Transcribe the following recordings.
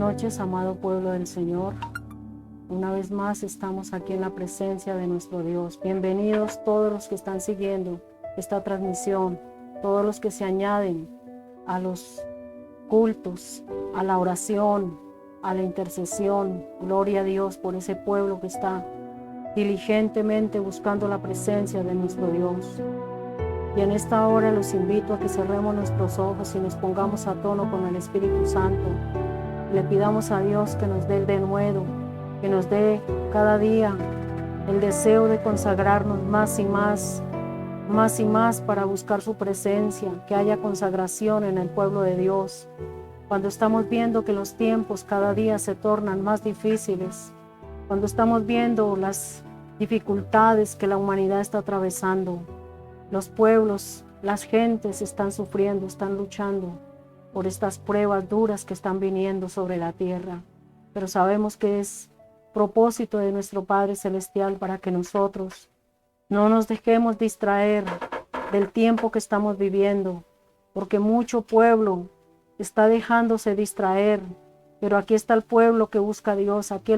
noches, amado pueblo del Señor. Una vez más estamos aquí en la presencia de nuestro Dios. Bienvenidos todos los que están siguiendo esta transmisión, todos los que se añaden a los cultos, a la oración, a la intercesión. Gloria a Dios por ese pueblo que está diligentemente buscando la presencia de nuestro Dios. Y en esta hora los invito a que cerremos nuestros ojos y nos pongamos a tono con el Espíritu Santo. Le pidamos a Dios que nos dé el denuedo, que nos dé cada día el deseo de consagrarnos más y más para buscar su presencia, que haya consagración en el pueblo de Dios. Cuando estamos viendo que los tiempos cada día se tornan más difíciles, cuando estamos viendo las dificultades que la humanidad está atravesando, los pueblos, las gentes están sufriendo, están luchando por estas pruebas duras que están viniendo sobre la tierra. Pero sabemos que es propósito de nuestro Padre Celestial para que nosotros no nos dejemos distraer del tiempo que estamos viviendo, porque mucho pueblo está dejándose distraer. Pero aquí está el pueblo que busca a Dios, aquí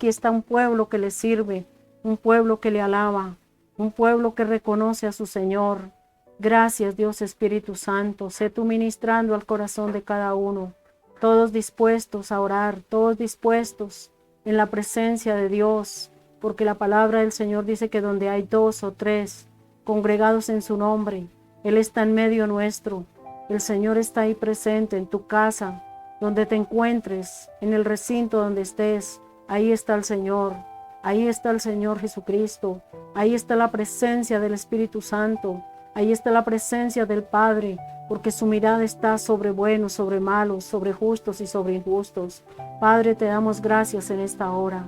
está un pueblo que le sirve, un pueblo que le alaba, un pueblo que reconoce a su Señor. Gracias, Dios Espíritu Santo. Sé tú ministrando al corazón de cada uno. Todos dispuestos a orar, todos dispuestos en la presencia de Dios. Porque la palabra del Señor dice que donde hay 2 o 3 congregados en su nombre, Él está en medio nuestro. El Señor está ahí presente en tu casa, donde te encuentres, en el recinto donde estés. Ahí está el Señor. Ahí está el Señor Jesucristo. Ahí está la presencia del Espíritu Santo. Ahí está la presencia del Padre, porque su mirada está sobre buenos, sobre malos, sobre justos y sobre injustos. Padre, te damos gracias en esta hora.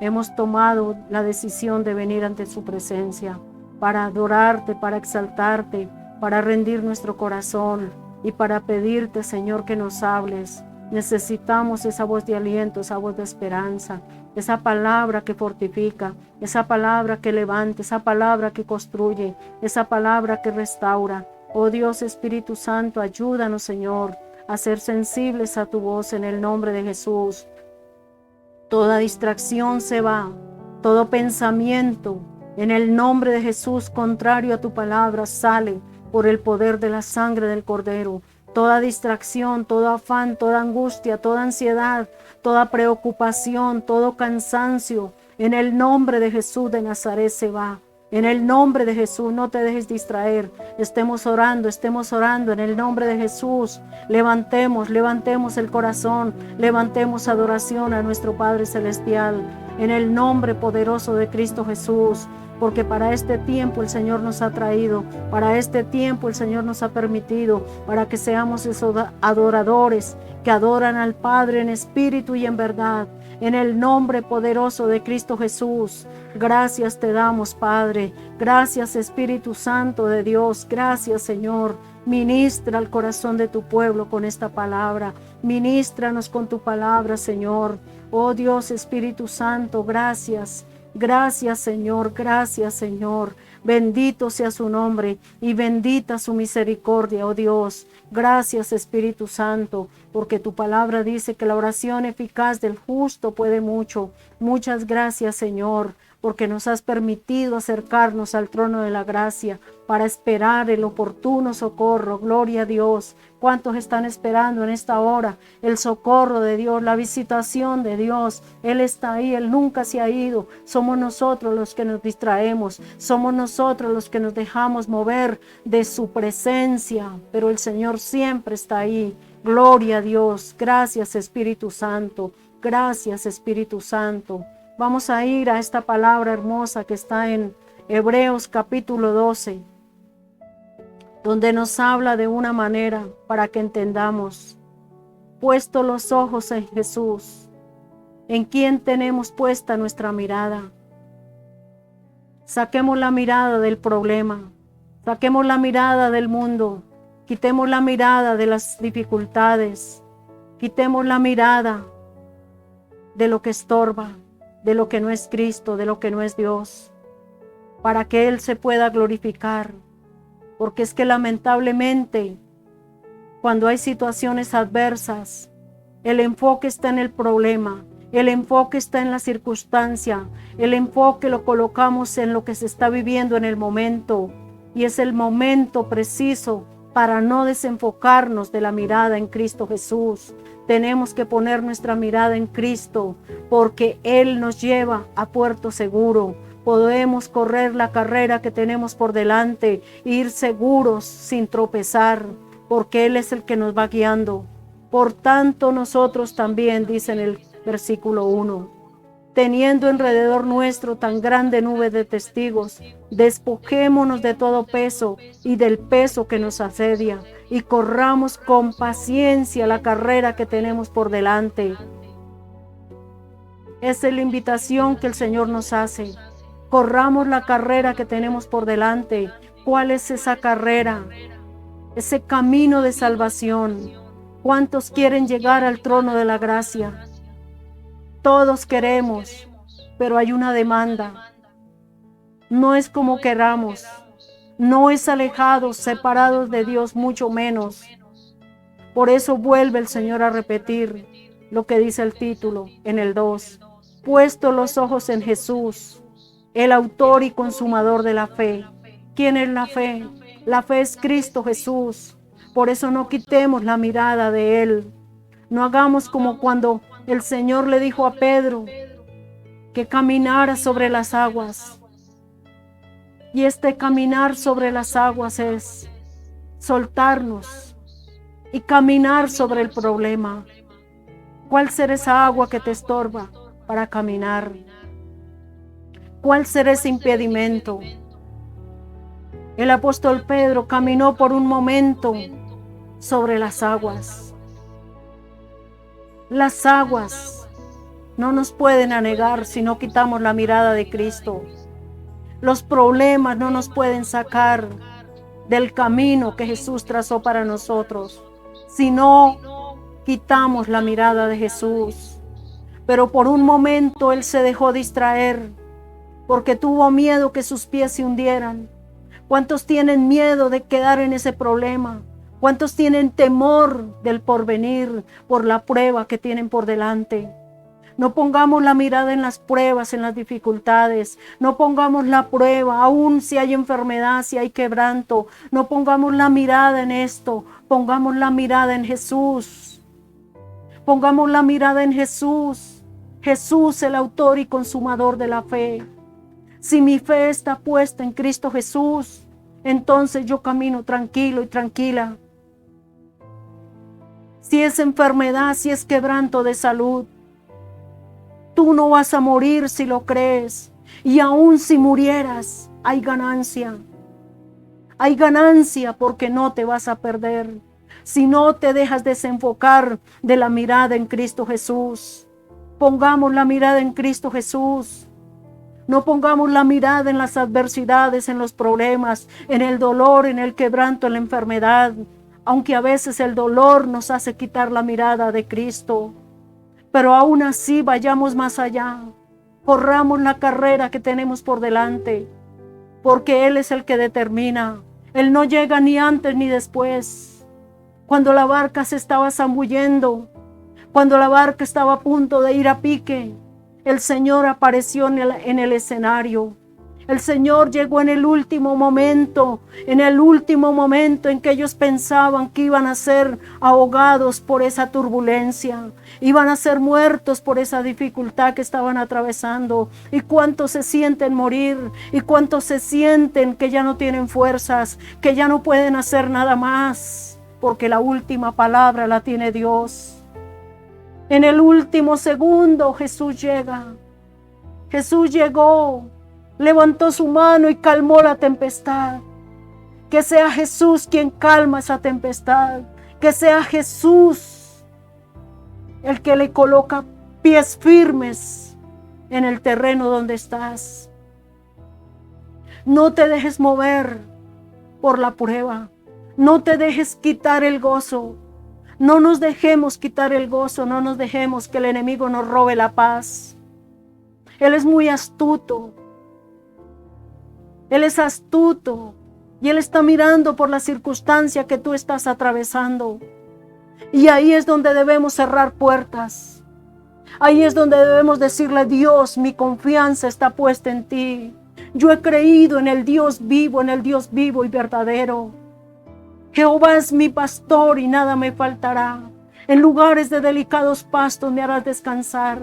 Hemos tomado la decisión de venir ante su presencia para adorarte, para exaltarte, para rendir nuestro corazón y para pedirte, Señor, que nos hables. Necesitamos esa voz de aliento, esa voz de esperanza, esa palabra que fortifica, esa palabra que levanta, esa palabra que construye, esa palabra que restaura. Oh Dios Espíritu Santo, ayúdanos, Señor, a ser sensibles a tu voz en el nombre de Jesús. Toda distracción se va, todo pensamiento en el nombre de Jesús contrario a tu palabra sale por el poder de la sangre del Cordero. Toda distracción, todo afán, toda angustia, toda ansiedad, toda preocupación, todo cansancio, en el nombre de Jesús de Nazaret se va. En el nombre de Jesús, no te dejes distraer. Estemos orando en el nombre de Jesús. Levantemos el corazón, levantemos adoración a nuestro Padre Celestial. En el nombre poderoso de Cristo Jesús. Porque para este tiempo el Señor nos ha traído, para este tiempo el Señor nos ha permitido, para que seamos esos adoradores que adoran al Padre en espíritu y en verdad, en el nombre poderoso de Cristo Jesús. Gracias te damos, Padre, gracias Espíritu Santo de Dios, gracias Señor. Ministra al corazón de tu pueblo con esta palabra, ministranos con tu palabra, Señor. Oh Dios Espíritu Santo, gracias. Gracias Señor, gracias Señor. Bendito sea su nombre y bendita su misericordia, oh Dios. Gracias Espíritu Santo, porque tu palabra dice que la oración eficaz del justo puede mucho. Muchas gracias Señor, porque nos has permitido acercarnos al trono de la gracia para esperar el oportuno socorro. Gloria a Dios. ¿Cuántos están esperando en esta hora el socorro de Dios, la visitación de Dios? Él está ahí, Él nunca se ha ido. Somos nosotros los que nos distraemos, somos nosotros los que nos dejamos mover de su presencia, pero el Señor siempre está ahí. Gloria a Dios. Gracias Espíritu Santo, gracias Espíritu Santo. Vamos a ir a esta palabra hermosa que está en Hebreos capítulo 12, donde nos habla de una manera para que entendamos. Puesto los ojos en Jesús, ¿en quién tenemos puesta nuestra mirada? Saquemos la mirada del problema, saquemos la mirada del mundo, quitemos la mirada de las dificultades, quitemos la mirada de lo que estorba, de lo que no es Cristo, de lo que no es Dios, para que Él se pueda glorificar. Porque es que lamentablemente, cuando hay situaciones adversas, El enfoque está en el problema, el enfoque está en la circunstancia, el enfoque lo colocamos en lo que se está viviendo en el momento, y es el momento preciso para no desenfocarnos de la mirada en Cristo Jesús. Tenemos que poner nuestra mirada en Cristo, porque Él nos lleva a puerto seguro. Podemos correr la carrera que tenemos por delante e ir seguros sin tropezar, porque Él es el que nos va guiando. Por tanto, nosotros también, dice en el versículo 1, teniendo alrededor nuestro tan grande nube de testigos, despojémonos de todo peso y del peso que nos asedia, y corramos con paciencia la carrera que tenemos por delante. Esa es la invitación que el Señor nos hace. Corramos la carrera que tenemos por delante. ¿Cuál es esa carrera? Ese camino de salvación. ¿Cuántos quieren llegar al trono de la gracia? Todos queremos, pero hay una demanda. No es como queramos, no es alejados, separados de Dios, mucho menos. Por eso vuelve el Señor a repetir lo que dice el título en el 2. Puesto los ojos en Jesús, el autor y consumador de la fe. ¿Quién es la fe? La fe es Cristo Jesús. Por eso no quitemos la mirada de Él. No hagamos como cuando el Señor le dijo a Pedro que caminara sobre las aguas. Y este caminar sobre las aguas es soltarnos y caminar sobre el problema. ¿Cuál será esa agua que te estorba para caminar? ¿Cuál será ese impedimento? El apóstol Pedro caminó por un momento sobre las aguas. Las aguas no nos pueden anegar si no quitamos la mirada de Cristo. Los problemas no nos pueden sacar del camino que Jesús trazó para nosotros si no quitamos la mirada de Jesús. Pero por un momento Él se dejó distraer porque tuvo miedo que sus pies se hundieran. ¿Cuántos tienen miedo de quedar en ese problema? ¿Cuántos tienen temor del porvenir por la prueba que tienen por delante? No pongamos la mirada en las pruebas, en las dificultades. No pongamos la prueba, aún si hay enfermedad, si hay quebranto. No pongamos la mirada en esto. Pongamos la mirada en Jesús. Pongamos la mirada en Jesús. Jesús, el autor y consumador de la fe. Si mi fe está puesta en Cristo Jesús, entonces yo camino tranquilo y tranquila. Si es enfermedad, si es quebranto de salud, tú no vas a morir si lo crees. Y aún si murieras, hay ganancia. Hay ganancia porque no te vas a perder. Si no te dejas desenfocar de la mirada en Cristo Jesús. Pongamos la mirada en Cristo Jesús. No pongamos la mirada en las adversidades, en los problemas, en el dolor, en el quebranto, en la enfermedad. Aunque a veces el dolor nos hace quitar la mirada de Cristo. Pero aún así vayamos más allá. Corramos la carrera que tenemos por delante. Porque Él es el que determina. Él no llega ni antes ni después. Cuando la barca se estaba zambullendo, cuando la barca estaba a punto de ir a pique, el Señor apareció en el escenario. El Señor llegó en el último momento en que ellos pensaban que iban a ser ahogados por esa turbulencia, iban a ser muertos por esa dificultad que estaban atravesando. Y cuántos se sienten morir, y cuántos se sienten que ya no tienen fuerzas, que ya no pueden hacer nada más, porque la última palabra la tiene Dios. En el último segundo Jesús llega. Jesús llegó, levantó su mano y calmó la tempestad. Que sea Jesús quien calma esa tempestad. Que sea Jesús el que le coloca pies firmes en el terreno donde estás. No te dejes mover por la prueba. No te dejes quitar el gozo. No nos dejemos quitar el gozo. No nos dejemos que el enemigo nos robe la paz. Él es muy astuto. Él es astuto y Él está mirando por la circunstancia que tú estás atravesando. Y ahí es donde debemos cerrar puertas. Ahí es donde debemos decirle: Dios, mi confianza está puesta en ti. Yo he creído en el Dios vivo y verdadero. Jehová es mi pastor y nada me faltará. En lugares de delicados pastos me harás descansar,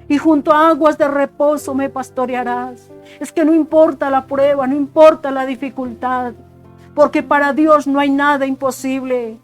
y junto a aguas de reposo me pastorearás. Es que no importa la prueba, no importa la dificultad, porque para Dios no hay nada imposible.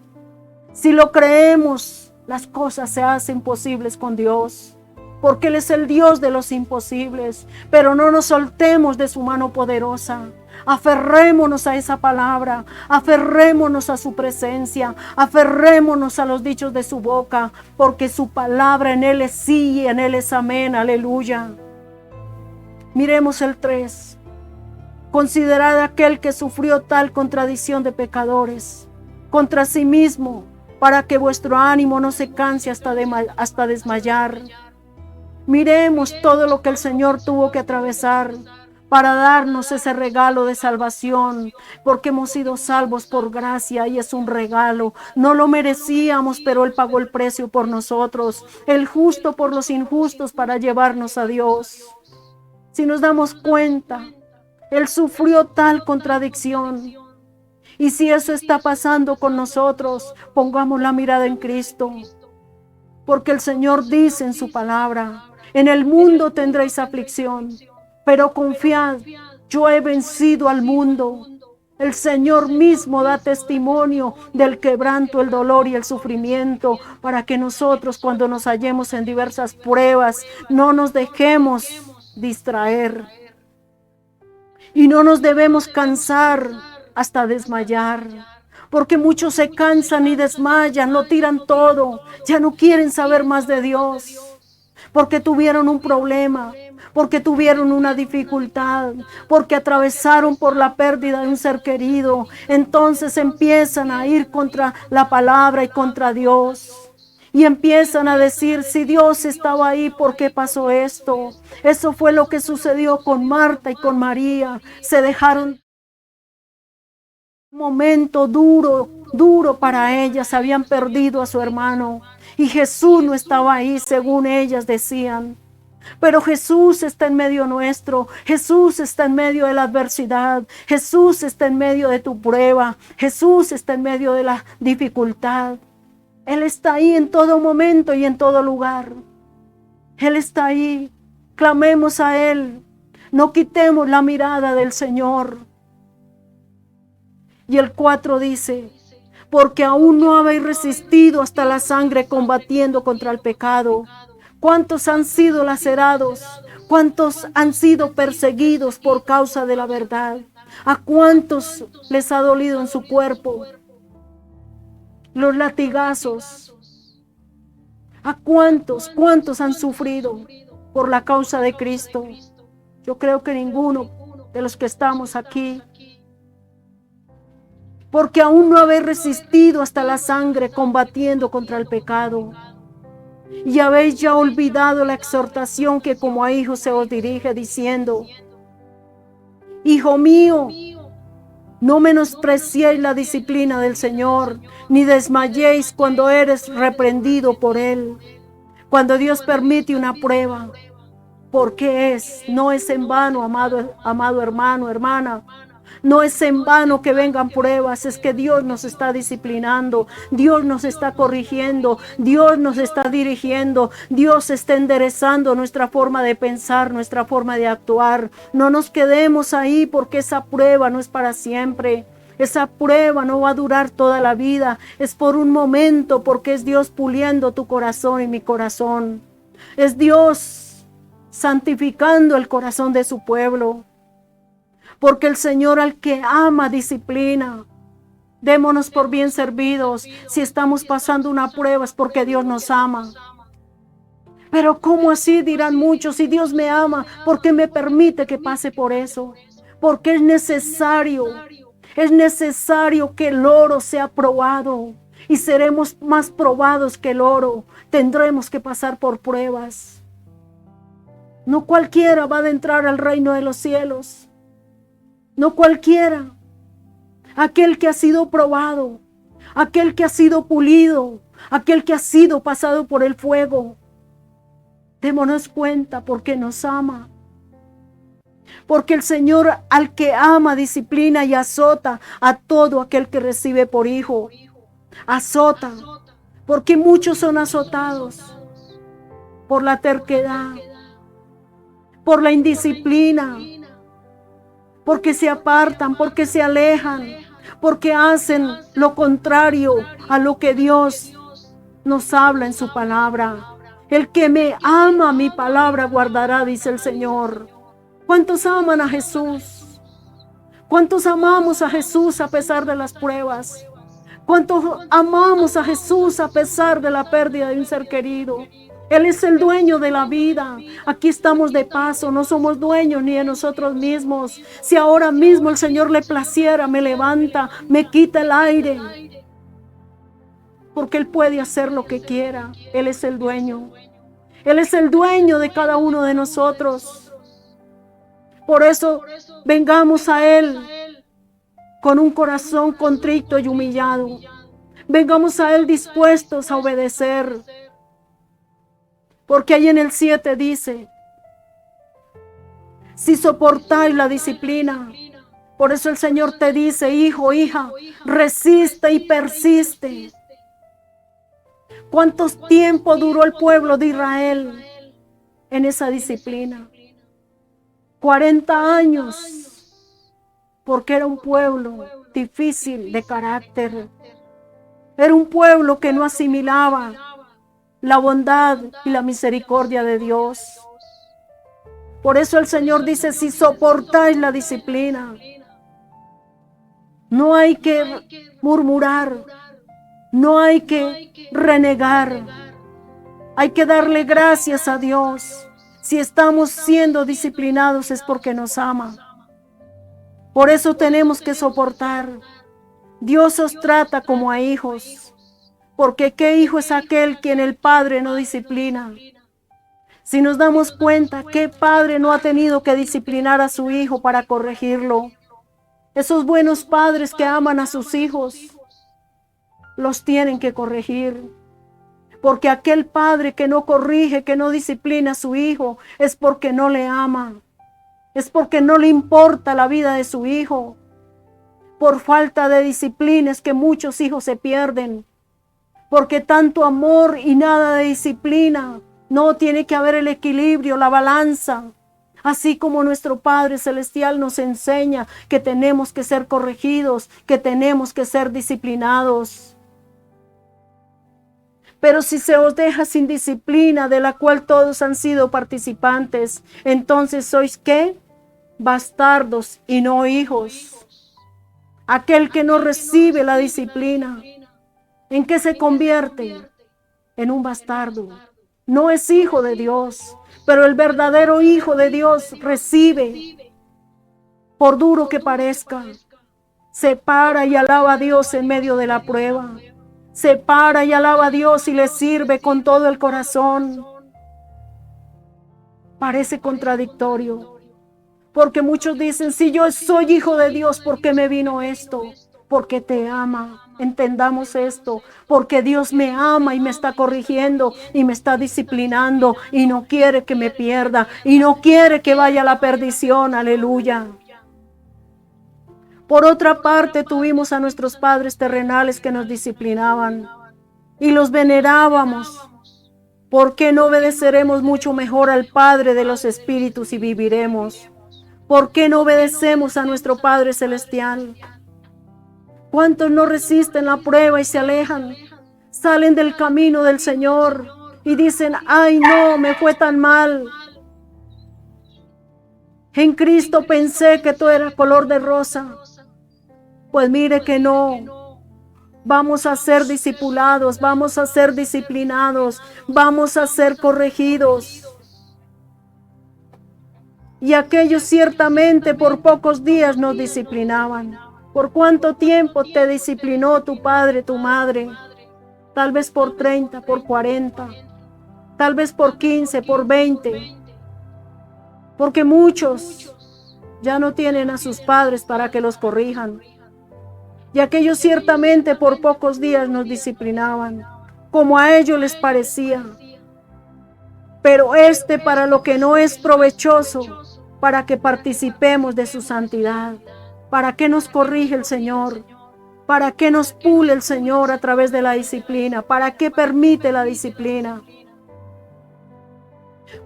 Si lo creemos, las cosas se hacen posibles con Dios, porque Él es el Dios de los imposibles. Pero no nos soltemos de su mano poderosa. Aferrémonos a esa palabra, aferrémonos a su presencia, aferrémonos a los dichos de su boca, porque su palabra en Él es sí y en Él es amén, aleluya. Miremos el 3. Considerad aquel que sufrió tal contradicción de pecadores contra sí mismo, para que vuestro ánimo no se canse hasta desmayar. Miremos todo lo que el Señor tuvo que atravesar para darnos ese regalo de salvación, porque hemos sido salvos por gracia y es un regalo. No lo merecíamos, pero Él pagó el precio por nosotros, el justo por los injustos, para llevarnos a Dios. Si nos damos cuenta, Él sufrió tal contradicción. Y si eso está pasando con nosotros, pongamos la mirada en Cristo, porque el Señor dice en su palabra: en el mundo tendréis aflicción, pero confiad, yo he vencido al mundo. El Señor mismo da testimonio del quebranto, el dolor y el sufrimiento, para que nosotros, cuando nos hallemos en diversas pruebas, no nos dejemos distraer y no nos debemos cansar hasta desmayar, porque muchos se cansan y desmayan, lo tiran todo, ya no quieren saber más de Dios, porque tuvieron un problema, porque tuvieron una dificultad, porque atravesaron por la pérdida de un ser querido. Entonces empiezan a ir contra la palabra y contra Dios. Y empiezan a decir: si Dios estaba ahí, ¿por qué pasó esto? Eso fue lo que sucedió con Marta y con María. Se dejaron un momento duro para ellas. Habían perdido a su hermano y Jesús no estaba ahí, según ellas decían. Pero Jesús está en medio nuestro. Jesús está en medio de la adversidad. Jesús está en medio de tu prueba. Jesús está en medio de la dificultad. Él está ahí en todo momento y en todo lugar. Él está ahí. Clamemos a Él. No quitemos la mirada del Señor. Y el 4 dice: porque aún no habéis resistido hasta la sangre combatiendo contra el pecado. ¿Cuántos han sido lacerados? ¿Cuántos han sido perseguidos por causa de la verdad? ¿A cuántos les ha dolido en su cuerpo los latigazos? ¿A cuántos han sufrido por la causa de Cristo? Yo creo que ninguno de los que estamos aquí. Porque aún no habéis resistido hasta la sangre combatiendo contra el pecado. Y habéis ya olvidado la exhortación que como a hijos se os dirige, diciendo: hijo mío, no menospreciéis la disciplina del Señor, ni desmayéis cuando eres reprendido por Él. Cuando Dios permite una prueba, ¿por qué es? No es en vano, amado hermano, hermana. No es en vano que vengan pruebas, es que Dios nos está disciplinando, Dios nos está corrigiendo, Dios nos está dirigiendo, Dios está enderezando nuestra forma de pensar, nuestra forma de actuar. No nos quedemos ahí, porque esa prueba no es para siempre. Esa prueba no va a durar toda la vida, es por un momento, porque es Dios puliendo tu corazón y mi corazón. Es Dios santificando el corazón de su pueblo. Porque el Señor al que ama disciplina. Démonos por bien servidos. Si estamos pasando una prueba es porque Dios nos ama. Pero ¿cómo así? Dirán muchos. Si Dios me ama, ¿por qué me permite que pase por eso? Porque es necesario que el oro sea probado. Y seremos más probados que el oro. Tendremos que pasar por pruebas. No cualquiera va a adentrar al reino de los cielos. No cualquiera. Aquel que ha sido probado, aquel que ha sido pulido, aquel que ha sido pasado por el fuego. Démonos cuenta porque nos ama. Porque el Señor al que ama disciplina y azota a todo aquel que recibe por hijo. Azota, porque muchos son azotados por la terquedad, por la indisciplina, porque se apartan, porque se alejan, porque hacen lo contrario a lo que Dios nos habla en su palabra. El que me ama, mi palabra guardará, dice el Señor. ¿Cuántos aman a Jesús? ¿Cuántos amamos a Jesús a pesar de las pruebas? ¿Cuántos amamos a Jesús a pesar de la pérdida de un ser querido? Él es el dueño de la vida. Aquí estamos de paso, no somos dueños ni de nosotros mismos. Si ahora mismo el Señor le placiera, me levanta, me quita el aire. Porque Él puede hacer lo que quiera. Él es el dueño. Él es el dueño de cada uno de nosotros. Por eso, vengamos a Él con un corazón contrito y humillado. Vengamos a Él dispuestos a obedecer. Porque ahí en el 7 dice, si soportáis la disciplina, por eso el Señor te dice, hijo, hija, resiste y persiste. ¿Cuánto tiempo duró el pueblo de Israel en esa disciplina? 40 años, porque era un pueblo difícil de carácter. Era un pueblo que no asimilaba la bondad y la misericordia de Dios. Por eso el Señor dice, si soportáis la disciplina, no hay que murmurar, no hay que renegar, hay que darle gracias a Dios. Si estamos siendo disciplinados es porque nos ama. Por eso tenemos que soportar. Dios os trata como a hijos. Porque ¿qué hijo es aquel quien el padre no disciplina? Si nos damos cuenta, ¿qué padre no ha tenido que disciplinar a su hijo para corregirlo? Esos buenos padres que aman a sus hijos, los tienen que corregir. Porque aquel padre que no corrige, que no disciplina a su hijo, es porque no le ama. Es porque no le importa la vida de su hijo. Por falta de disciplina es que muchos hijos se pierden. Porque tanto amor y nada de disciplina. No, tiene que haber el equilibrio, la balanza. Así como nuestro Padre Celestial nos enseña que tenemos que ser corregidos, que tenemos que ser disciplinados. Pero si se os deja sin disciplina, de la cual todos han sido participantes, entonces sois ¿qué? Bastardos y no hijos. Aquel que no recibe la disciplina, ¿en qué se convierte? En un bastardo. No es hijo de Dios, pero el verdadero hijo de Dios recibe, por duro que parezca, se para y alaba a Dios en medio de la prueba. Se para y alaba a Dios y le sirve con todo el corazón. Parece contradictorio, porque muchos dicen, si yo soy hijo de Dios, ¿por qué me vino esto? Porque te ama. Entendamos esto, porque Dios me ama y me está corrigiendo y me está disciplinando y no quiere que me pierda y no quiere que vaya a la perdición. Aleluya. Por otra parte, tuvimos a nuestros padres terrenales que nos disciplinaban y los venerábamos. ¿Por qué no obedeceremos mucho mejor al Padre de los Espíritus y viviremos? ¿Por qué no obedecemos a nuestro Padre Celestial? ¿Cuántos no resisten la prueba y se alejan? Salen del camino del Señor y dicen, ay no, me fue tan mal. En Cristo pensé que todo era color de rosa. Pues mire que no. Vamos a ser discipulados, vamos a ser disciplinados, vamos a ser corregidos. Y aquellos ciertamente por pocos días nos disciplinaban. ¿Por cuánto tiempo te disciplinó tu padre, tu madre? Tal vez por 30, por 40, tal vez por 15, por 20. Porque muchos ya no tienen a sus padres para que los corrijan. y aquellos ciertamente por pocos días nos disciplinaban, como a ellos les parecía. Pero para lo que no es provechoso, para que participemos de su santidad. ¿Para qué nos corrige el Señor? ¿Para qué nos pule el Señor a través de la disciplina? ¿Para qué permite la disciplina?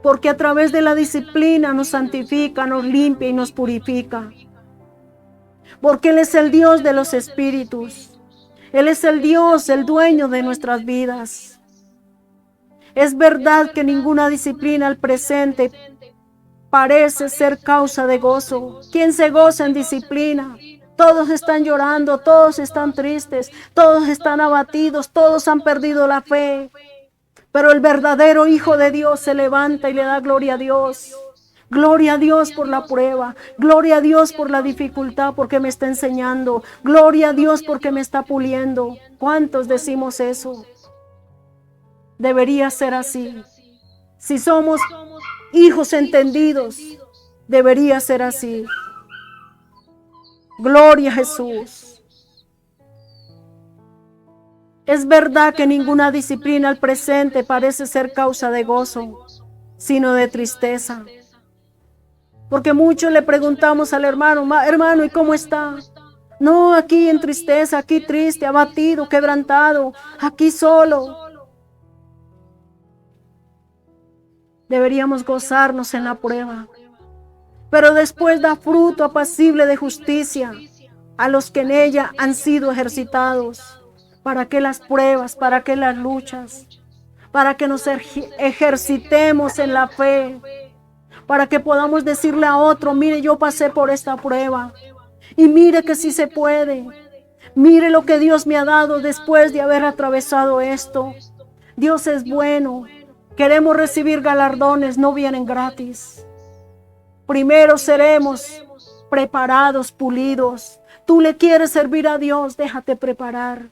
Porque a través de la disciplina nos santifica, nos limpia y nos purifica. Porque Él es el Dios de los espíritus. Él es el Dios, el dueño de nuestras vidas. Es verdad que ninguna disciplina al presente parece ser causa de gozo. ¿Quién se goza en disciplina? Todos están llorando, todos están tristes, todos están abatidos, todos han perdido la fe. Pero el verdadero Hijo de Dios se levanta y le da gloria a Dios. Gloria a Dios por la prueba, gloria a Dios por la dificultad porque me está enseñando, gloria a Dios porque me está puliendo. ¿Cuántos decimos eso? Debería ser así. Si somos hijos entendidos, debería ser así. Gloria a Jesús. Es verdad que ninguna disciplina al presente parece ser causa de gozo, sino de tristeza. Porque muchos le preguntamos al hermano, hermano, ¿y cómo está? No, aquí en tristeza, aquí triste, abatido, quebrantado, aquí solo. Deberíamos gozarnos en la prueba, pero después da fruto apacible de justicia a los que en ella han sido ejercitados. ¿Para qué las pruebas? ¿Para qué las luchas? Para que nos ejercitemos en la fe, para que podamos decirle a otro, mire, yo pasé por esta prueba y mire que sí se puede. Mire lo que Dios me ha dado después de haber atravesado esto. Dios es bueno. Queremos recibir galardones, no vienen gratis. Primero seremos preparados, pulidos. Tú le quieres servir a Dios, déjate preparar.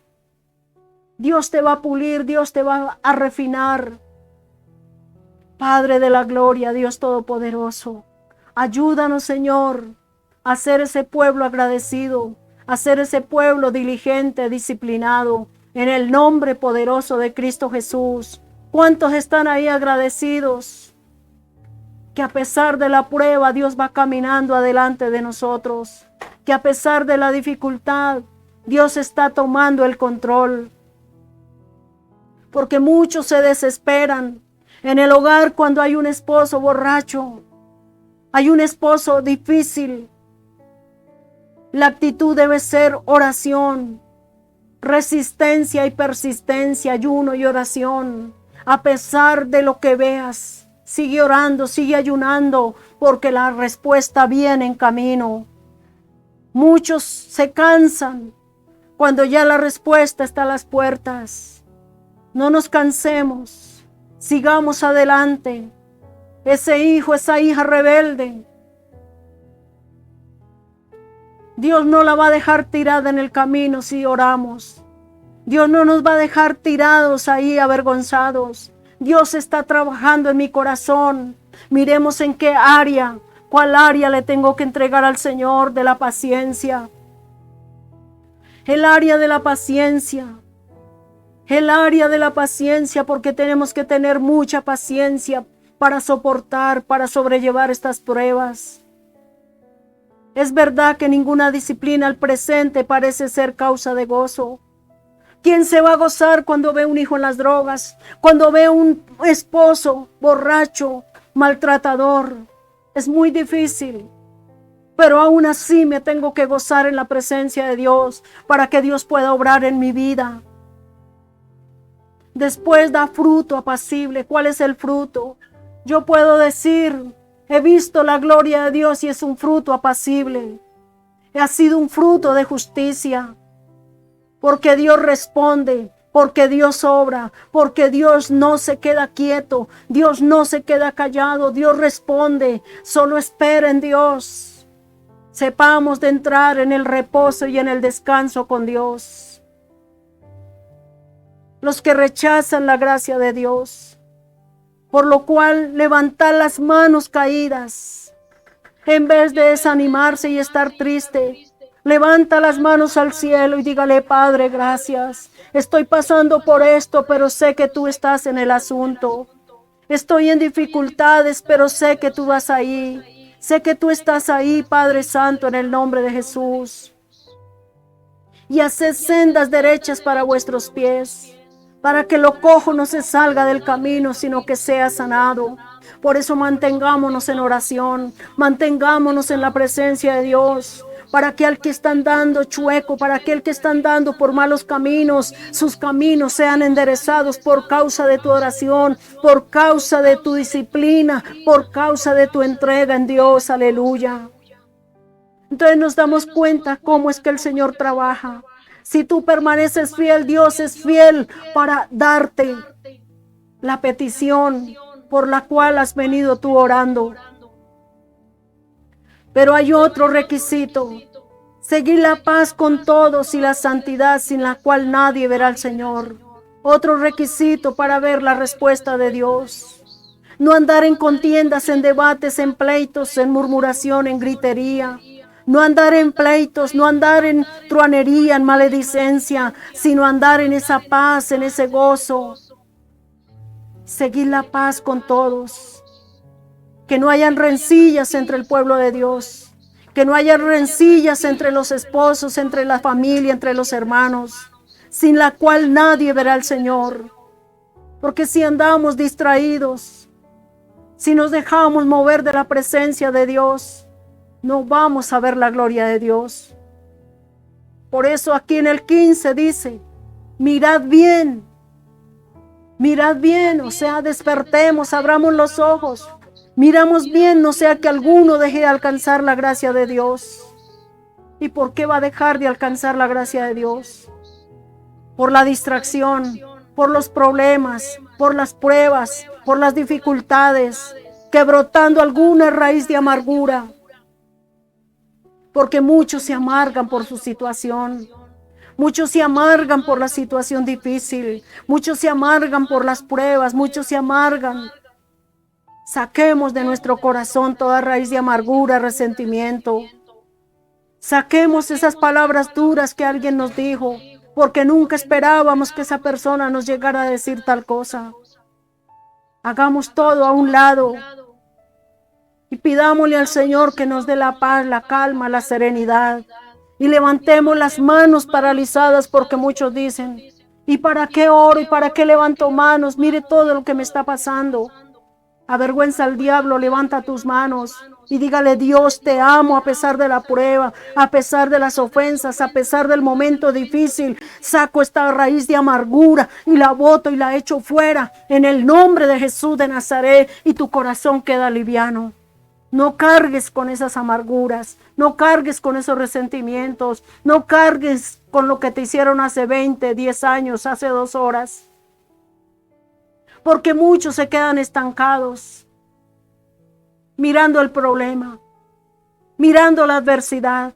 Dios te va a pulir, Dios te va a refinar. Padre de la gloria, Dios Todopoderoso, ayúdanos, Señor, a ser ese pueblo agradecido, a ser ese pueblo diligente, disciplinado, en el nombre poderoso de Cristo Jesús. ¿Cuántos están ahí agradecidos? Que a pesar de la prueba, Dios va caminando adelante de nosotros. Que a pesar de la dificultad, Dios está tomando el control. Porque muchos se desesperan en el hogar cuando hay un esposo borracho, hay un esposo difícil. La actitud debe ser oración, resistencia y persistencia, ayuno y oración. A pesar de lo que veas, sigue orando, sigue ayunando, porque la respuesta viene en camino. Muchos se cansan cuando ya la respuesta está a las puertas. No nos cansemos. Sigamos adelante. Ese hijo, esa hija rebelde, Dios no la va a dejar tirada en el camino si oramos. Dios no nos va a dejar tirados ahí avergonzados. Dios está trabajando en mi corazón. Miremos en qué área, cuál área le tengo que entregar al Señor de la paciencia. El área de la paciencia. El área de la paciencia, porque tenemos que tener mucha paciencia para soportar, para sobrellevar estas pruebas. Es verdad que ninguna disciplina al presente parece ser causa de gozo. ¿Quién se va a gozar cuando ve un hijo en las drogas? Cuando ve un esposo borracho, maltratador. Es muy difícil. Pero aún así me tengo que gozar en la presencia de Dios para que Dios pueda obrar en mi vida. Después da fruto apacible. ¿Cuál es el fruto? Yo puedo decir, he visto la gloria de Dios y es un fruto apacible. Ha sido un fruto de justicia. Porque Dios responde, porque Dios obra, porque Dios no se queda quieto, Dios no se queda callado, Dios responde. Solo espera en Dios. Sepamos de entrar en el reposo y en el descanso con Dios. Los que rechazan la gracia de Dios, por lo cual levantar las manos caídas, en vez de desanimarse y estar triste, Levanta las manos al cielo y dígale: Padre, gracias. Estoy pasando por esto, pero sé que tú estás en el asunto. Estoy en dificultades, pero sé que tú vas ahí. Sé que tú estás ahí, Padre Santo, en el nombre de Jesús. Y haced sendas derechas para vuestros pies, para que lo cojo no se salga del camino, sino que sea sanado. Por eso mantengámonos en oración, mantengámonos en la presencia de Dios, para aquel que está andando chueco, para aquel que está andando por malos caminos, sus caminos sean enderezados por causa de tu oración, por causa de tu disciplina, por causa de tu entrega en Dios. Aleluya. Entonces nos damos cuenta cómo es que el Señor trabaja. Si tú permaneces fiel, Dios es fiel para darte la petición por la cual has venido tú orando. Pero hay otro requisito: seguir la paz con todos y la santidad, sin la cual nadie verá al Señor. Otro requisito para ver la respuesta de Dios: no andar en contiendas, en debates, en pleitos, en murmuración, en gritería. No andar en pleitos, no andar en truanería, en maledicencia, sino andar en esa paz, en ese gozo. Seguir la paz con todos. Que no hayan rencillas entre el pueblo de Dios. Que no haya rencillas entre los esposos, entre la familia, entre los hermanos, sin la cual nadie verá al Señor. Porque si andamos distraídos, si nos dejamos mover de la presencia de Dios, no vamos a ver la gloria de Dios. Por eso aquí en el 15 dice: mirad bien, o sea, despertemos, abramos los ojos, miramos bien, no sea que alguno deje de alcanzar la gracia de Dios. ¿Y por qué va a dejar de alcanzar la gracia de Dios? Por la distracción, por los problemas, por las pruebas, por las dificultades, que brotando alguna raíz de amargura. Porque muchos se amargan por su situación. Muchos se amargan por la situación difícil. Muchos se amargan por las pruebas. Muchos se amargan. Saquemos de nuestro corazón toda raíz de amargura, resentimiento. Saquemos esas palabras duras que alguien nos dijo, porque nunca esperábamos que esa persona nos llegara a decir tal cosa. Hagamos todo a un lado y pidámosle al Señor que nos dé la paz, la calma, la serenidad. Y levantemos las manos paralizadas, porque muchos dicen: ¿y para qué oro? ¿Y para qué levanto manos? Mire todo lo que me está pasando. Avergüenza al diablo, levanta tus manos y dígale: Dios, te amo a pesar de la prueba, a pesar de las ofensas, a pesar del momento difícil. Saco esta raíz de amargura y la boto y la echo fuera en el nombre de Jesús de Nazaret, y tu corazón queda liviano. No cargues con esas amarguras, no cargues con esos resentimientos, no cargues con lo que te hicieron hace 20, 10 años, hace 2 horas. Porque muchos se quedan estancados, mirando el problema, mirando la adversidad.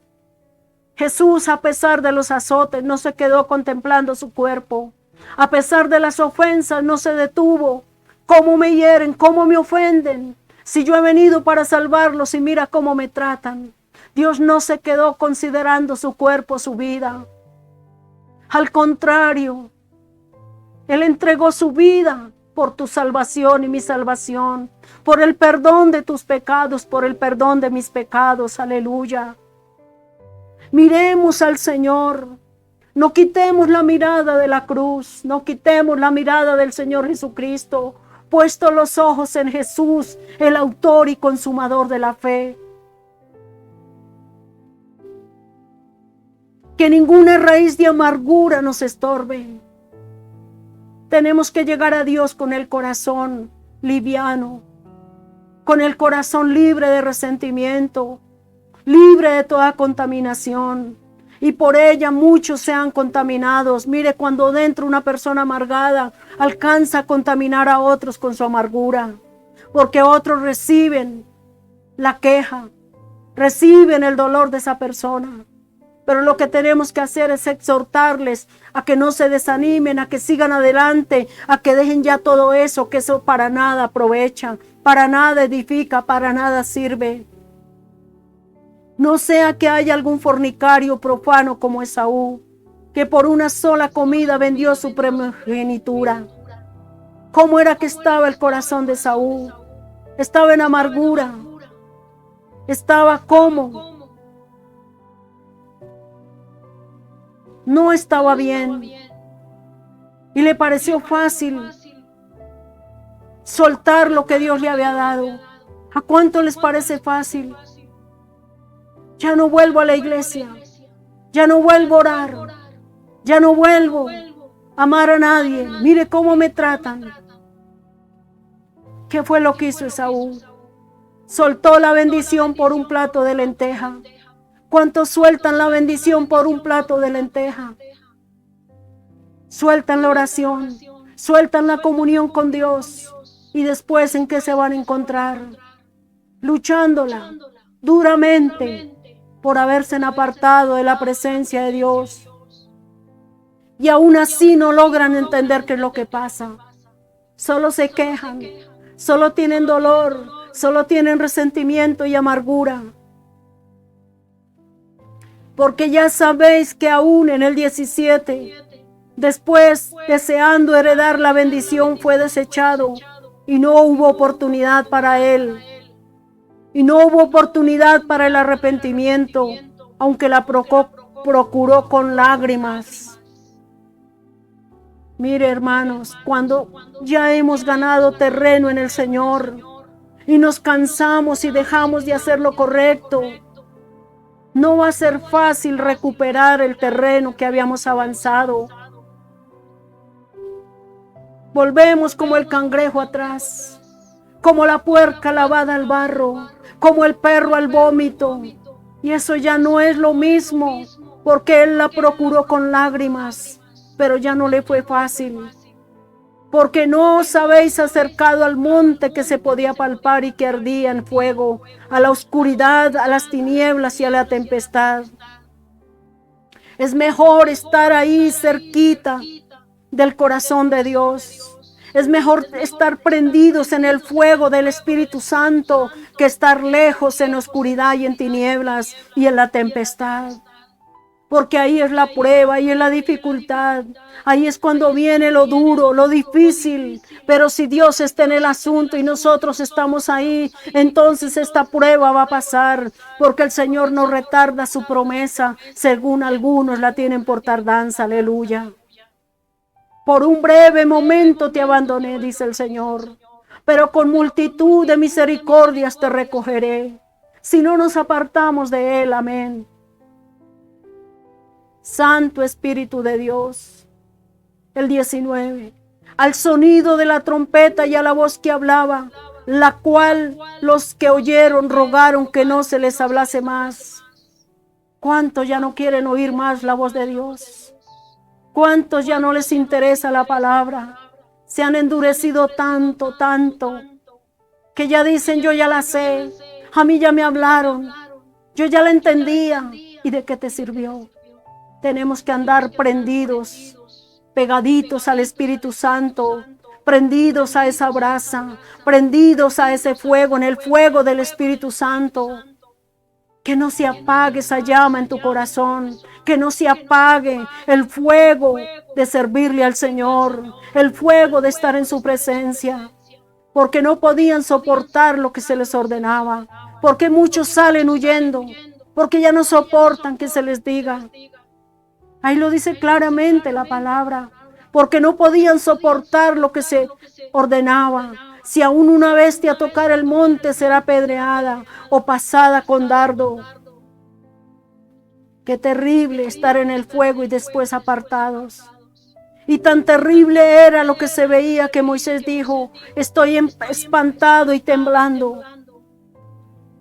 Jesús, a pesar de los azotes, no se quedó contemplando su cuerpo. A pesar de las ofensas, no se detuvo. ¿Cómo me hieren? ¿Cómo me ofenden? Si yo he venido para salvarlos y mira cómo me tratan. Dios no se quedó considerando su cuerpo, su vida. Al contrario, Él entregó su vida por tu salvación y mi salvación, por el perdón de tus pecados, por el perdón de mis pecados. Aleluya. Miremos al Señor. No quitemos la mirada de la cruz, no quitemos la mirada del Señor Jesucristo. Puesto los ojos en Jesús, el autor y consumador de la fe. Que ninguna raíz de amargura nos estorbe. Tenemos que llegar a Dios con el corazón liviano, con el corazón libre de resentimiento, libre de toda contaminación. Y por ella muchos sean contaminados. Mire, cuando dentro una persona amargada alcanza a contaminar a otros con su amargura, porque otros reciben la queja, reciben el dolor de esa persona. Pero lo que tenemos que hacer es exhortarles a que no se desanimen, a que sigan adelante, a que dejen ya todo eso, que eso para nada aprovecha, para nada edifica, para nada sirve. No sea que haya algún fornicario profano como Esaú, que por una sola comida vendió su primogenitura. ¿Cómo era que estaba el corazón de Esaú? Estaba en amargura. Estaba como. No estaba bien. Y le pareció fácil soltar lo que Dios le había dado. ¿A cuánto les parece fácil? Ya no vuelvo a la iglesia. Ya no vuelvo a orar. Ya no vuelvo a amar a nadie. Mire cómo me tratan. ¿Qué fue lo que hizo Esaú? Soltó la bendición por un plato de lenteja. ¿Cuántos sueltan la bendición por un plato de lenteja? Sueltan la oración, sueltan la comunión con Dios. ¿Y después en qué se van a encontrar? Luchándola duramente por haberse apartado de la presencia de Dios. Y aún así no logran entender qué es lo que pasa. Solo se quejan, solo tienen dolor, solo tienen resentimiento y amargura. Porque ya sabéis que aún en el 17, después deseando heredar la bendición, fue desechado y no hubo oportunidad para él. Y no hubo oportunidad para el arrepentimiento, aunque la procuró con lágrimas. Mire, hermanos, cuando ya hemos ganado terreno en el Señor y nos cansamos y dejamos de hacer lo correcto, no va a ser fácil recuperar el terreno que habíamos avanzado. Volvemos como el cangrejo atrás, como la puerca lavada al barro, como el perro al vómito. Y eso ya no es lo mismo, porque él la procuró con lágrimas, pero ya no le fue fácil. Porque no os habéis acercado al monte que se podía palpar y que ardía en fuego, a la oscuridad, a las tinieblas y a la tempestad. Es mejor estar ahí cerquita del corazón de Dios. Es mejor estar prendidos en el fuego del Espíritu Santo que estar lejos en oscuridad y en tinieblas y en la tempestad. Porque ahí es la prueba, ahí es la dificultad. Ahí es cuando viene lo duro, lo difícil. Pero si Dios está en el asunto y nosotros estamos ahí, entonces esta prueba va a pasar. Porque el Señor no retarda su promesa, según algunos la tienen por tardanza. Aleluya. Por un breve momento te abandoné, dice el Señor, pero con multitud de misericordias te recogeré, si no nos apartamos de Él. Amén. Santo Espíritu de Dios. El 19. Al sonido de la trompeta y a la voz que hablaba, la cual los que oyeron rogaron que no se les hablase más. ¿Cuántos ya no quieren oír más la voz de Dios? ¿Cuántos ya no les interesa la palabra? Se han endurecido tanto, que ya dicen, yo ya la sé, a mí ya me hablaron, yo ya la entendía. ¿Y de qué te sirvió? Tenemos que andar prendidos, pegaditos al Espíritu Santo, prendidos a esa brasa, prendidos a ese fuego, en el fuego del Espíritu Santo. Que no se apague esa llama en tu corazón, que no se apague el fuego de servirle al Señor, el fuego de estar en su presencia, porque no podían soportar lo que se les ordenaba, porque muchos salen huyendo, porque ya no soportan que se les diga. Ahí lo dice claramente la palabra, porque no podían soportar lo que se ordenaba. Si aún una bestia tocar el monte será apedreada o pasada con dardo. Qué terrible estar en el fuego y después apartados. Y tan terrible era lo que se veía que Moisés dijo, estoy espantado y temblando.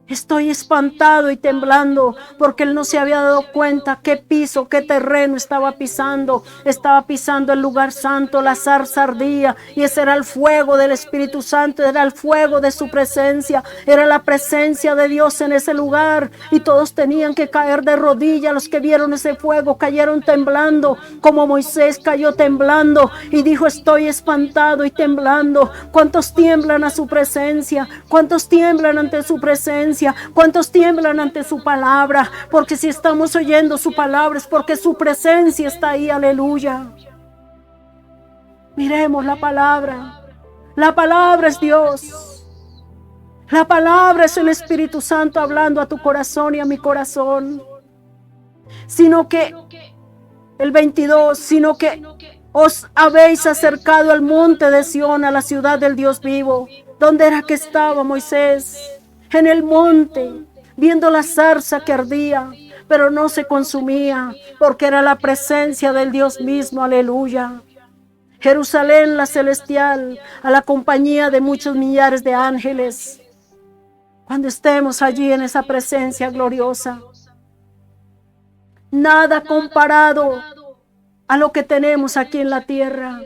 Estoy espantado y temblando porque él no se había dado cuenta qué piso, qué terreno estaba pisando. Estaba pisando el lugar santo, la zarza ardía y ese era el fuego del Espíritu Santo, era el fuego de su presencia, era la presencia de Dios en ese lugar y todos tenían que caer de rodillas. Los que vieron ese fuego cayeron temblando como Moisés cayó temblando y dijo, estoy espantado y temblando. ¿Cuántos tiemblan a su presencia? ¿Cuántos tiemblan ante su presencia? presencia? ¿Cuántos tiemblan ante su palabra? Porque si estamos oyendo su palabra es porque su presencia está ahí, aleluya. Miremos la palabra. La palabra es Dios. La palabra es el Espíritu Santo hablando a tu corazón y a mi corazón. Sino que, el 22, sino que os habéis acercado al monte de Sión, a la ciudad del Dios vivo. ¿Dónde era que estaba Moisés? En el monte, viendo la zarza que ardía, pero no se consumía, porque era la presencia del Dios mismo, aleluya. Jerusalén la celestial, a la compañía de muchos millares de ángeles. Cuando estemos allí en esa presencia gloriosa, nada comparado a lo que tenemos aquí en la tierra.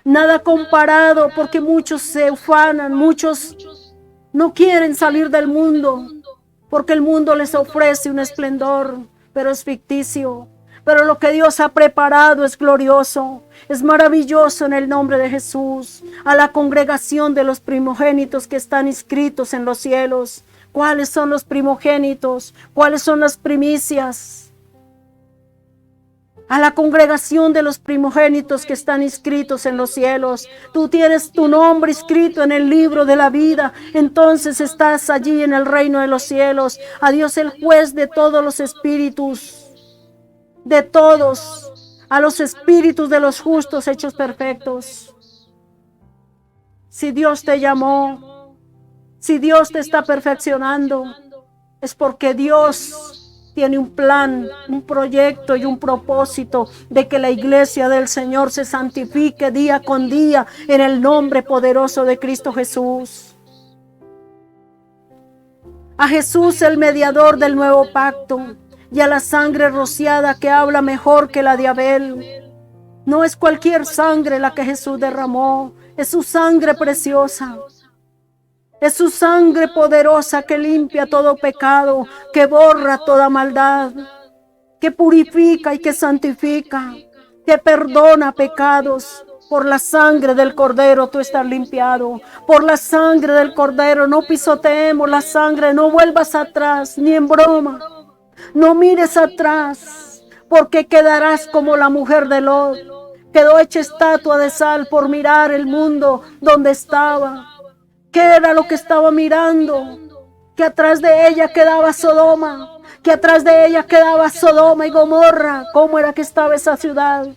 Nada comparado, porque muchos se ufanan, muchos no quieren salir del mundo, porque el mundo les ofrece un esplendor, pero es ficticio. Pero lo que Dios ha preparado es glorioso, es maravilloso en el nombre de Jesús. A la congregación de los primogénitos que están inscritos en los cielos. ¿Cuáles son los primogénitos? ¿Cuáles son las primicias? A la congregación de los primogénitos que están inscritos en los cielos. Tú tienes tu nombre inscrito en el libro de la vida. Entonces estás allí en el reino de los cielos. A Dios el juez de todos los espíritus. De todos. A los espíritus de los justos hechos perfectos. Si Dios te llamó, si Dios te está perfeccionando, es porque Dios tiene un plan, un proyecto y un propósito de que la iglesia del Señor se santifique día con día en el nombre poderoso de Cristo Jesús. A Jesús, el mediador del nuevo pacto, y a la sangre rociada que habla mejor que la de Abel. No es cualquier sangre la que Jesús derramó, es su sangre preciosa. Es su sangre poderosa que limpia todo pecado, que borra toda maldad, que purifica y que santifica, que perdona pecados. Por la sangre del Cordero tú estás limpiado. Por la sangre del Cordero no pisoteemos la sangre, no vuelvas atrás, ni en broma. No mires atrás, porque quedarás como la mujer de Lot. Quedó hecha estatua de sal por mirar el mundo donde estaba. ¿Qué era lo que estaba mirando? Que atrás de ella quedaba Sodoma, que atrás de ella quedaba Sodoma y Gomorra. ¿Cómo era que estaba esa ciudad?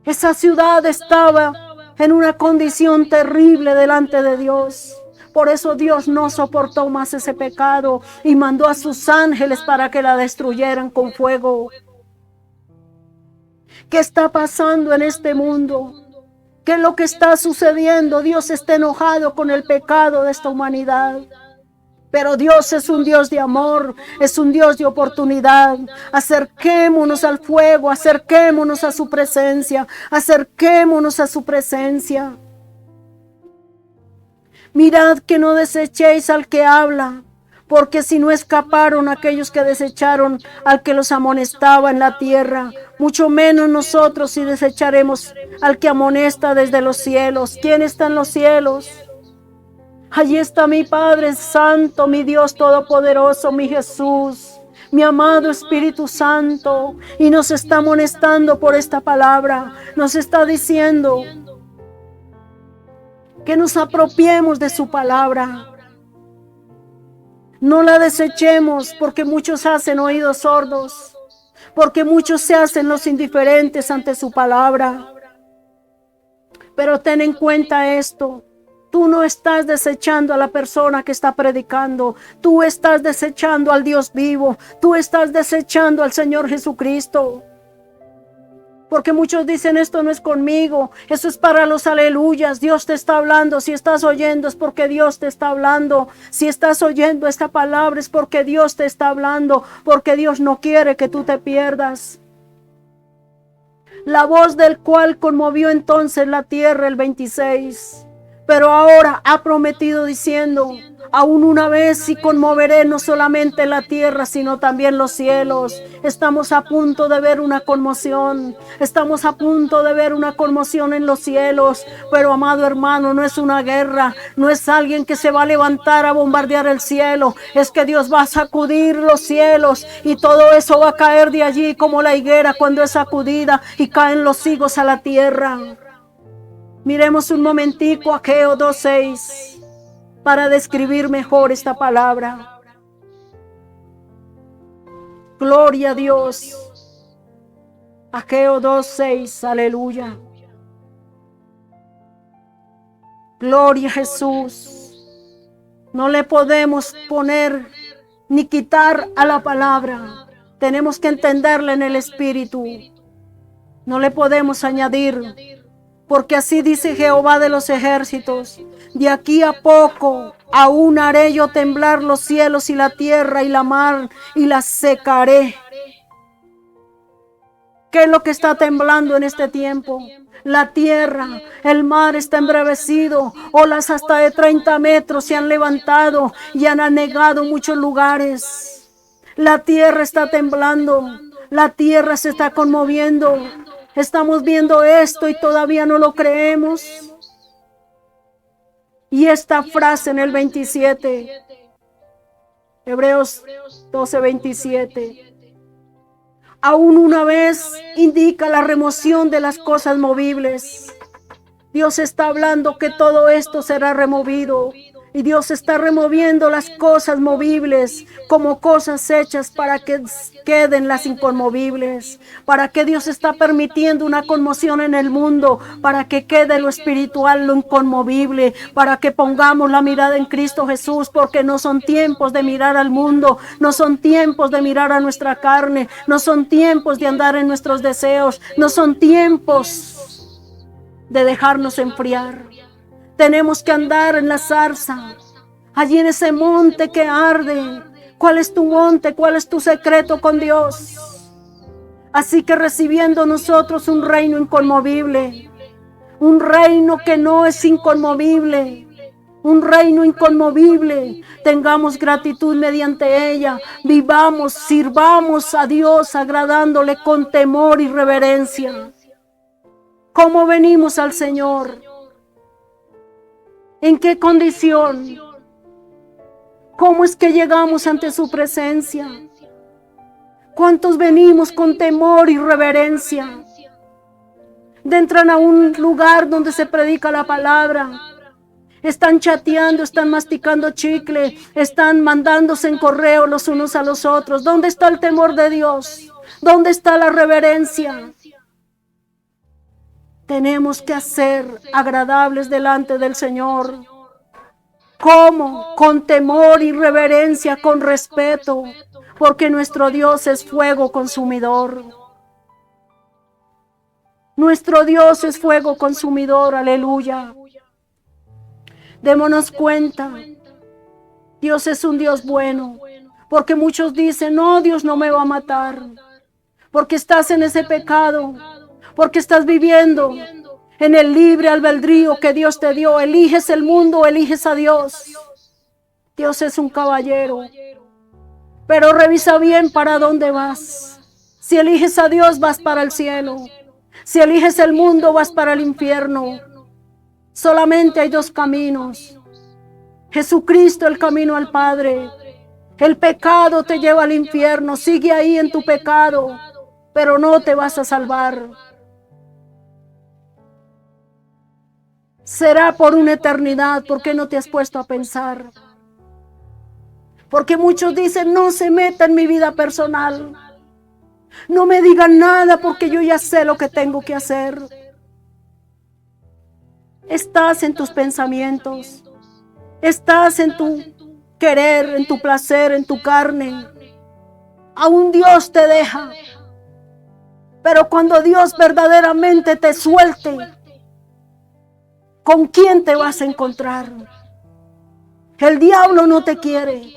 Esa ciudad estaba en una condición terrible delante de Dios. Por eso Dios no soportó más ese pecado y mandó a sus ángeles para que la destruyeran con fuego. ¿Qué está pasando en este mundo? ¿Qué es lo que está sucediendo? Dios está enojado con el pecado de esta humanidad. Pero Dios es un Dios de amor, es un Dios de oportunidad. Acerquémonos al fuego, acerquémonos a su presencia, acerquémonos a su presencia. Mirad que no desechéis al que habla, porque si no escaparon aquellos que desecharon al que los amonestaba en la tierra, mucho menos nosotros si desecharemos al que amonesta desde los cielos. ¿Quién está en los cielos? Allí está mi Padre Santo, mi Dios Todopoderoso, mi Jesús, mi amado Espíritu Santo, y nos está amonestando por esta palabra. Nos está diciendo que nos apropiemos de su palabra. No la desechemos, porque muchos hacen oídos sordos, porque muchos se hacen los indiferentes ante su palabra. Pero ten en cuenta esto: tú no estás desechando a la persona que está predicando, tú estás desechando al Dios vivo, tú estás desechando al Señor Jesucristo. Porque muchos dicen: esto no es conmigo, eso es para los aleluyas. Dios te está hablando. Si estás oyendo es porque Dios te está hablando. Si estás oyendo esta palabra es porque Dios te está hablando, porque Dios no quiere que tú te pierdas. La voz del cual conmovió entonces la tierra, el 26. pero ahora ha prometido diciendo: aún una vez y conmoveré no solamente la tierra, sino también los cielos. Estamos a punto de ver una conmoción. Estamos a punto de ver una conmoción en los cielos. Pero, amado hermano, no es una guerra. No es alguien que se va a levantar a bombardear el cielo. Es que Dios va a sacudir los cielos y todo eso va a caer de allí como la higuera cuando es sacudida y caen los higos a la tierra. Miremos un momentico a Ageo 2:6 para describir mejor esta palabra. Gloria a Dios. Ageo 2:6, aleluya. Gloria a Jesús. No le podemos poner ni quitar a la palabra. Tenemos que entenderla en el Espíritu. No le podemos añadir. Porque así dice Jehová de los ejércitos: de aquí a poco aún haré yo temblar los cielos y la tierra y la mar, y las secaré. ¿Qué es lo que está temblando en este tiempo? La tierra, el mar está embravecido, olas hasta de 30 metros se han levantado y han anegado muchos lugares. La tierra está temblando, la tierra se está conmoviendo. Estamos viendo esto y todavía no lo creemos. Y esta frase en el 27, Hebreos 12:27, aún una vez indica la remoción de las cosas movibles. Dios está hablando que todo esto será removido. Y Dios está removiendo las cosas movibles como cosas hechas para que queden las inconmovibles. Para que Dios está permitiendo una conmoción en el mundo, para que quede lo espiritual, lo inconmovible, para que pongamos la mirada en Cristo Jesús, porque no son tiempos de mirar al mundo, no son tiempos de mirar a nuestra carne, no son tiempos de andar en nuestros deseos, no son tiempos de dejarnos enfriar. Tenemos que andar en la zarza, allí en ese monte que arde. ¿Cuál es tu monte? ¿Cuál es tu secreto con Dios? Así que recibiendo nosotros un reino inconmovible, un reino que no es inconmovible, un reino inconmovible, tengamos gratitud mediante ella, vivamos, sirvamos a Dios agradándole con temor y reverencia. ¿Cómo venimos al Señor? ¿En qué condición? ¿Cómo es que llegamos ante su presencia? ¿Cuántos venimos con temor y reverencia? Entran a un lugar donde se predica la palabra. Están chateando, están masticando chicle, están mandándose en correo los unos a los otros. ¿Dónde está el temor de Dios? ¿Dónde está la reverencia? Tenemos que ser agradables delante del Señor. ¿Cómo? Con temor y reverencia, con respeto, porque nuestro Dios es fuego consumidor. Nuestro Dios es fuego consumidor, aleluya. Démonos cuenta, Dios es un Dios bueno, porque muchos dicen: no, Dios no me va a matar, porque estás en ese pecado, porque estás viviendo en el libre albedrío que Dios te dio. Eliges el mundo o eliges a Dios. Dios es un caballero, pero revisa bien para dónde vas. Si eliges a Dios, vas para el cielo. Si eliges el mundo, vas para el infierno. Solamente hay dos caminos. Jesucristo, el camino al Padre. El pecado te lleva al infierno. Sigue ahí en tu pecado, pero no te vas a salvar. Será por una eternidad. ¿Por qué no te has puesto a pensar? Porque muchos dicen: no se meta en mi vida personal. No me digan nada porque yo ya sé lo que tengo que hacer. Estás en tus pensamientos. Estás en tu querer, en tu placer, en tu carne. Aún Dios te deja. Pero cuando Dios verdaderamente te suelte, ¿con quién te vas a encontrar? El diablo no te quiere.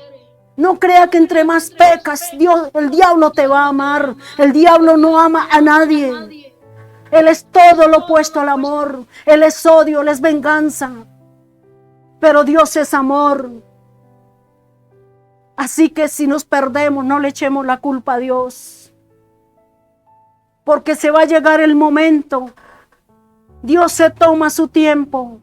No crea que entre más pecas, el diablo te va a amar. El diablo no ama a nadie. Él es todo lo opuesto al amor. Él es odio, Él es venganza. pero Dios es amor. Así que si nos perdemos, no le echemos la culpa a Dios, porque se va a llegar el momento. Dios se toma su tiempo.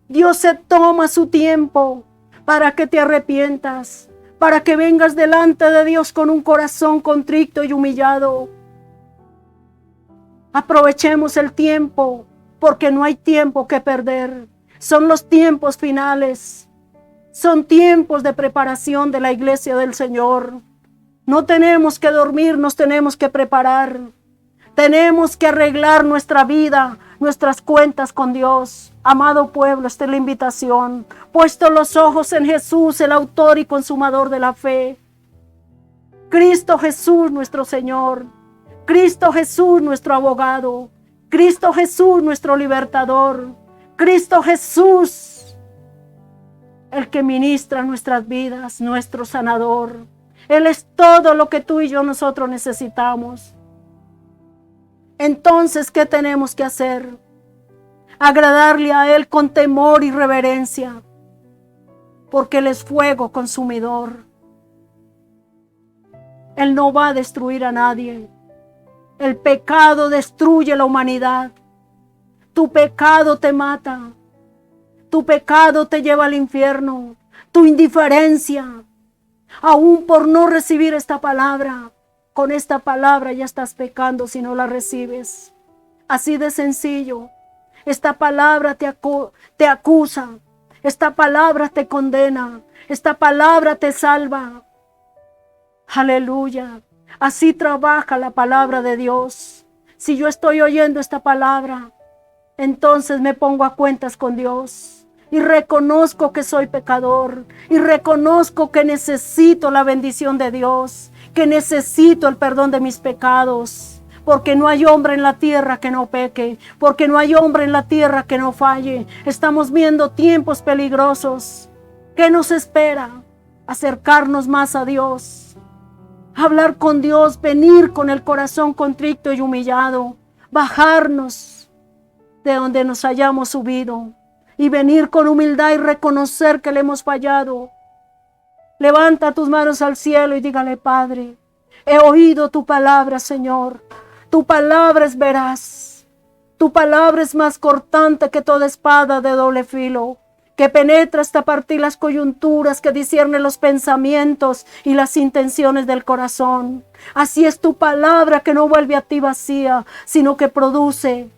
Dios se toma su tiempo para que te arrepientas, para que vengas delante de Dios con un corazón contrito y humillado. Aprovechemos el tiempo, porque no hay tiempo que perder. Son los tiempos finales. Son tiempos de preparación de la iglesia del Señor. No tenemos que dormir, nos tenemos que preparar. Tenemos que arreglar nuestra vida, nuestras cuentas con Dios. Amado pueblo, esta es la invitación. Puesto los ojos en Jesús, el autor y consumador de la fe. Cristo Jesús, nuestro Señor. Cristo Jesús, nuestro abogado. Cristo Jesús, nuestro libertador. Cristo Jesús, el que ministra nuestras vidas, nuestro sanador. Él es todo lo que tú y yo nosotros necesitamos. Entonces, ¿qué tenemos que hacer? Agradarle a Él con temor y reverencia, porque Él es fuego consumidor. Él no va a destruir a nadie. El pecado destruye la humanidad. Tu pecado te mata. Tu pecado te lleva al infierno. Tu indiferencia, aún por no recibir esta palabra. Con esta palabra ya estás pecando si no la recibes. Así de sencillo. Esta palabra te acusa. Esta palabra te condena. Esta palabra te salva. Aleluya. Así trabaja la palabra de Dios. Si yo estoy oyendo esta palabra, entonces me pongo a cuentas con Dios. Y reconozco que soy pecador. Y reconozco que necesito la bendición de Dios. Que necesito el perdón de mis pecados. Porque no hay hombre en la tierra que no peque. Porque no hay hombre en la tierra que no falle. Estamos viendo tiempos peligrosos. ¿Qué nos espera? Acercarnos más a Dios. Hablar con Dios. Venir con el corazón contrito y humillado. Bajarnos de donde nos hayamos subido. Y venir con humildad y reconocer que le hemos fallado. Levanta tus manos al cielo y dígale: Padre, he oído tu palabra, Señor. Tu palabra es veraz. Tu palabra es más cortante que toda espada de doble filo, que penetra hasta partir las coyunturas, que discierne los pensamientos y las intenciones del corazón. Así es tu palabra, que no vuelve a ti vacía, sino que produce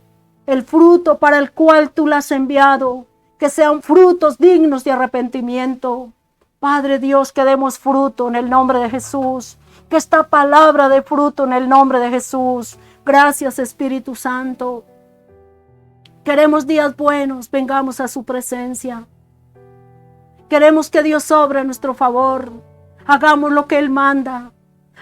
el fruto para el cual tú la has enviado, que sean frutos dignos de arrepentimiento. Padre Dios, que demos fruto en el nombre de Jesús. Que esta palabra dé fruto en el nombre de Jesús. Gracias, Espíritu Santo. Queremos días buenos, vengamos a su presencia. Queremos que Dios obre a nuestro favor. Hagamos lo que Él manda.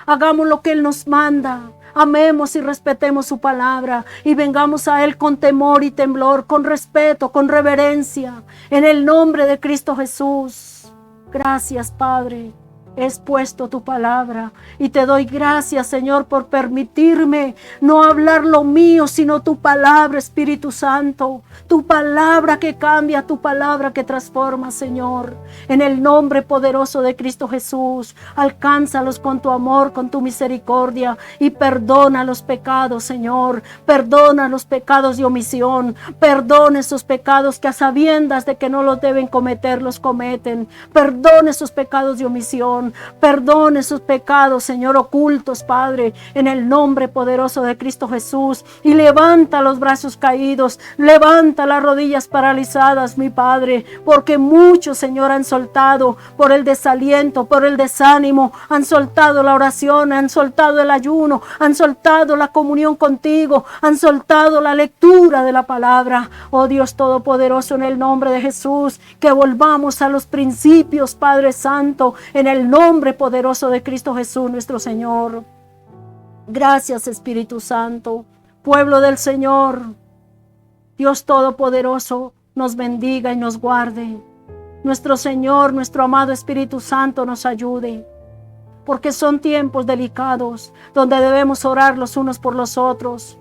Hagamos lo que Él nos manda. Amemos y respetemos su palabra y vengamos a Él con temor y temblor, con respeto, con reverencia, en el nombre de Cristo Jesús. Gracias, Padre. He expuesto tu palabra y te doy gracias, Señor, por permitirme no hablar lo mío, sino tu palabra, Espíritu Santo. Tu palabra que cambia, tu palabra que transforma, Señor. En el nombre poderoso de Cristo Jesús, alcánzalos con tu amor, con tu misericordia y perdona los pecados, Señor. Perdona los pecados de omisión. Perdona esos pecados que a sabiendas de que no los deben cometer, los cometen. Perdona esos pecados de omisión. Perdona esos pecados, Señor, ocultos, Padre, en el nombre poderoso de Cristo Jesús. Y levanta los brazos caídos, levanta las rodillas paralizadas, mi Padre, porque muchos, Señor, han soltado por el desaliento, por el desánimo, han soltado la oración, han soltado el ayuno, han soltado la comunión contigo, han soltado la lectura de la palabra. Oh Dios Todopoderoso, en el nombre de Jesús, que volvamos a los principios, Padre Santo, en el nombre poderoso de Cristo Jesús, nuestro Señor. Gracias, Espíritu Santo. Pueblo del Señor, Dios Todopoderoso, nos bendiga y nos guarde. Nuestro Señor, nuestro amado Espíritu Santo, nos ayude. Porque son tiempos delicados, donde debemos orar los unos por los otros.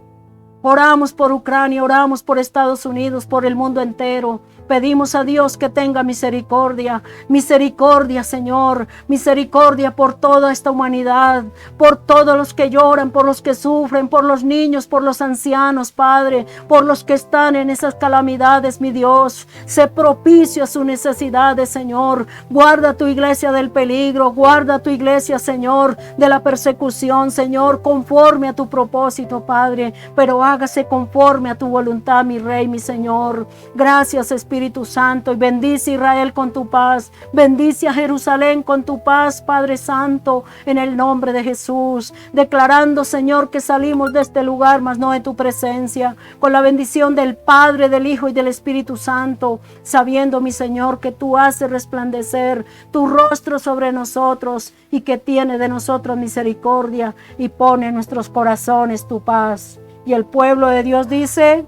Oramos por Ucrania, oramos por Estados Unidos, por el mundo entero. Pedimos a Dios que tenga misericordia, misericordia, Señor, misericordia por toda esta humanidad, por todos los que lloran, por los que sufren, por los niños, por los ancianos, Padre, por los que están en esas calamidades, mi Dios. Sé propicio a sus necesidades, Señor. Guarda tu iglesia del peligro, guarda tu iglesia, Señor, de la persecución, Señor, conforme a tu propósito, Padre, pero hágase conforme a tu voluntad, mi Rey, mi Señor. Gracias, Espíritu Santo, y bendice a Israel con tu paz, bendice a Jerusalén con tu paz, Padre Santo, en el nombre de Jesús, declarando, Señor, que salimos de este lugar, mas no de tu presencia, con la bendición del Padre, del Hijo y del Espíritu Santo, sabiendo, mi Señor, que tú haces resplandecer tu rostro sobre nosotros y que tiene de nosotros misericordia y pone en nuestros corazones tu paz. Y el pueblo de Dios dice: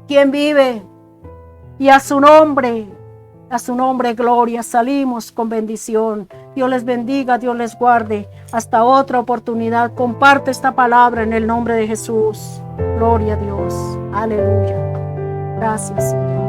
¿quién vive? Y a su nombre gloria. Salimos con bendición. Dios les bendiga, Dios les guarde. Hasta otra oportunidad. Comparte esta palabra en el nombre de Jesús. Gloria a Dios. Aleluya. Gracias, Señor.